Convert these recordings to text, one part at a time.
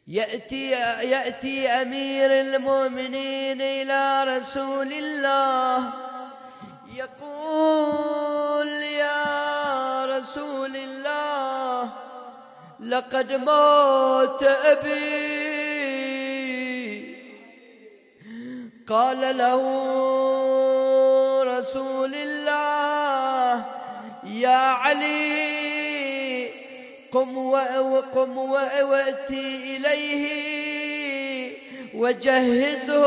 يأتي أمير المؤمنين إلى رسول الله يقول: يا رسول الله، لقد مات أبي. قال له رسول الله: يا علي، قم وأتي إليه وجهزه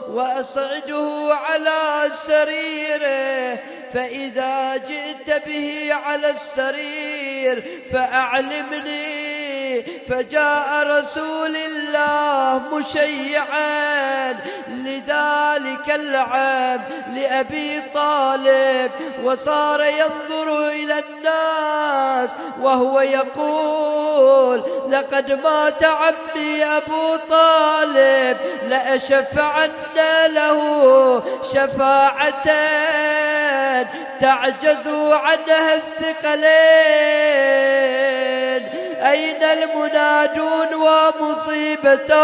وأصعده على سريره، فإذا جئت به على السرير فأعلمني. فجاء رسول الله مشيعا لذلك العام لأبي طالب، وصار ينظر إلى الناس وهو يقول: لقد مات عمي أبو طالب، لأشفعن له شفاعة تعجز عنها الثقلين. أين المنادون ومصيبته؟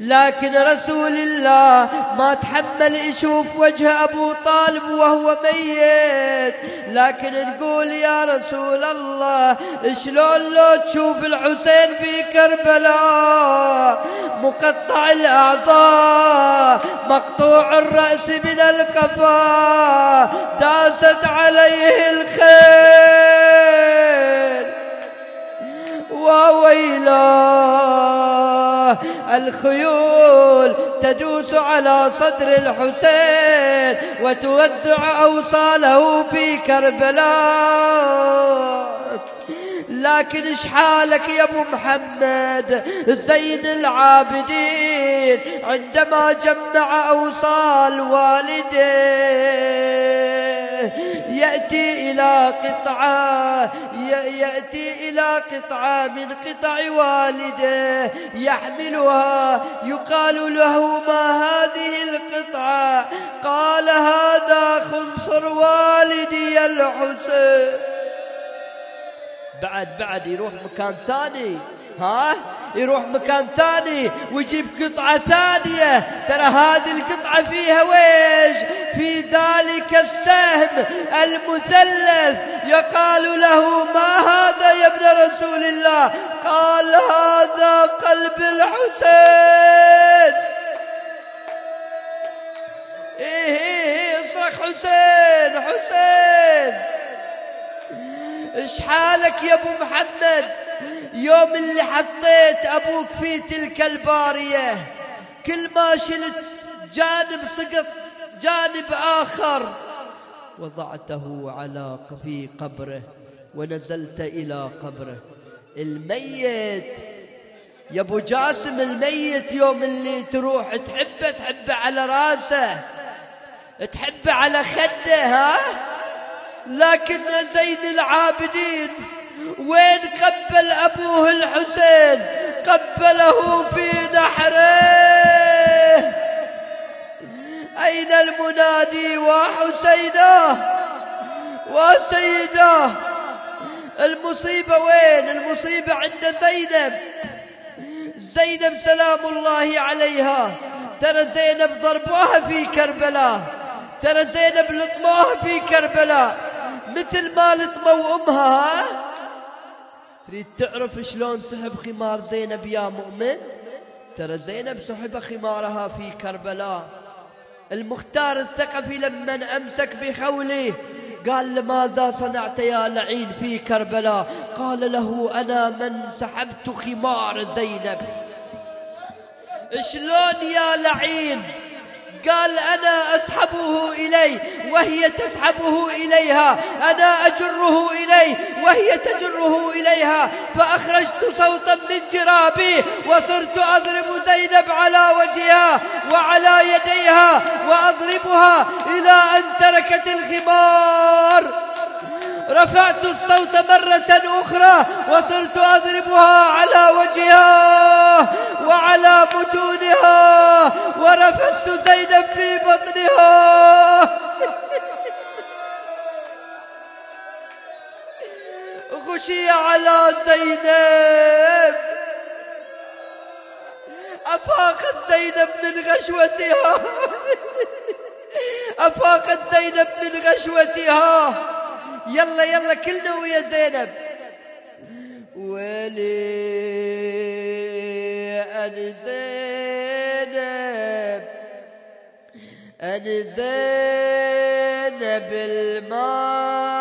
لكن رسول الله ما تحمل يشوف وجه أبو طالب وهو ميت. لكن نقول: يا رسول الله، شلون لو تشوف الحسين في كربلاء مقطع الأعضاء مقطوع الرأس من القفا، داست عليه الخيل، وويلاه الخيول تدوس على صدر الحسين وتوزع أوصاله في كربلاء. لكن ايش حالك يا ابو محمد زين العابدين عندما جمع أوصال والده؟ يأتي إلى قطعة من قطع والده يحملها، يقال له: ما هذه القطعة؟ قال: هذا خنصر والدي الحسين. بعد يروح مكان ثاني، يروح مكان ثاني ويجيب قطعة ثانية. ترى هذه القطعة فيها ويش؟ في ذلك السهم المثلث. يقال له: ما هذا يا ابن رسول الله؟ قال: هذا قلب الحسين. اصرخ: حسين حسين! ايش حالك يا ابو محمد يوم اللي حطيت ابوك في تلك البارية؟ كل ما شلت جانب سقط جانب آخر، وضعته في قبره ونزلت إلى قبره. الميت يا ابو جاسم، الميت يوم اللي تروح تحبه على راسه، تحبه على خده، لكن زين العابدين وين قبل أبوه الحسين؟ قبله في نحره. أين المنادي وحسيناه وسيداه؟ المصيبة وين؟ المصيبة عند زينب سلام الله عليها. ترى زينب ضربوها في كربلاء، ترى زينب لطموها في كربلاء مثل ما لطموا أمها. تريد تعرف شلون سحب خمار زينب يا مؤمن؟ ترى زينب سحب خمارها في كربلاء. المختار الثقفي لما أمسك بخوله قال: لماذا صنعت يا لعين في كربلاء؟ قال له: أنا من سحبت خمار زينب. شلون يا لعين؟ قال: أنا أسحبه إلي وهي تسحبه إليها، أنا أجره إلي وهي تجره إليها، فأخرجت صوتا من جرابي وصرت أضرب زينب على وجهها وعلى يديها وأضربها إلى أن تركت الخمار. رفعت الصوت مرة أخرى وصرت أضربها على وجهها وعلى بطونها، ورفست زينب في بطنها. غشي على زينب، أفاقت زينب من غشوتها، أفاقت زينب من غشوتها. يلا يلا كلنا ويا زينب. ويلي أنا زينب، أنا زينب الماء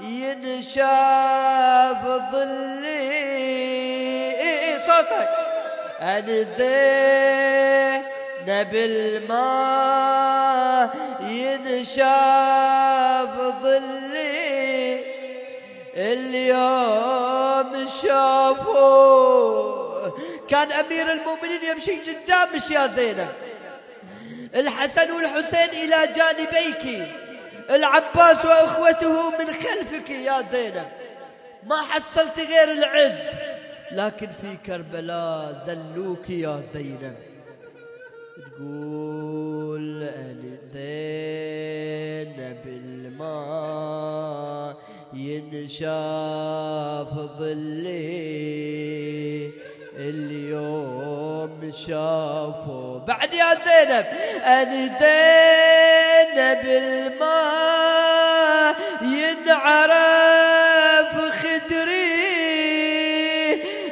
ينشاف ظلي. صوتك. أنا زينب الماء ينشاف ظلي، اليوم شافوه. كان أمير المؤمنين يمشي قدامك يا زينب، الحسن والحسين إلى جانبيك، العباس وأخوته من خلفك يا زينب. ما حصلت غير العز، لكن في كربلاء ذلوك يا زينب. تقول أنا زينب الماء ينشاف ظلي، اليوم شافوا بعد يا زينب. أنا زينب الماء ينعرف خدري،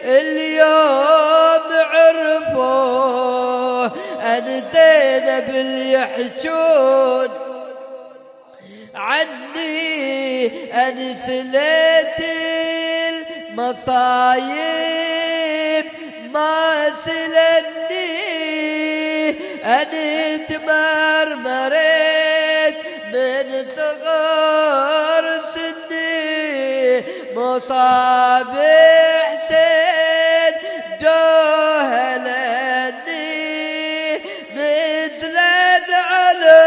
اليوم عرفوا. أنا زينب اللي يحجون عني، أنا سليت المصايب ما سلني، أنا تمرمرت من صغر سني، مصاب حسين جهلني، نزلن على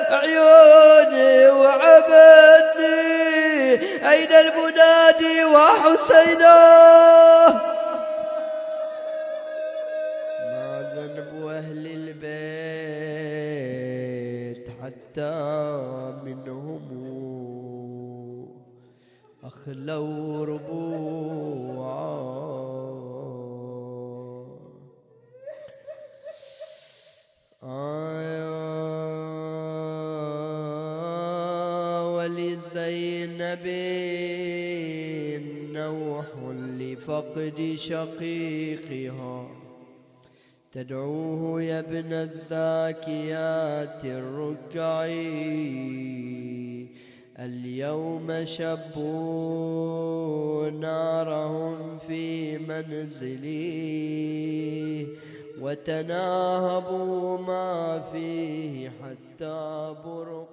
عيوني وعبني، أين المنادي وحسينا؟ ما ذنب أهل البيت حتى منهم أخلوا ربوعا، ولزينب نوح لفقد شقيقها، تدعوه يا ابن الزاكيات الركعي، اليوم شبوا نارهم في منزلي، وتناهبوا ما فيه حتى برق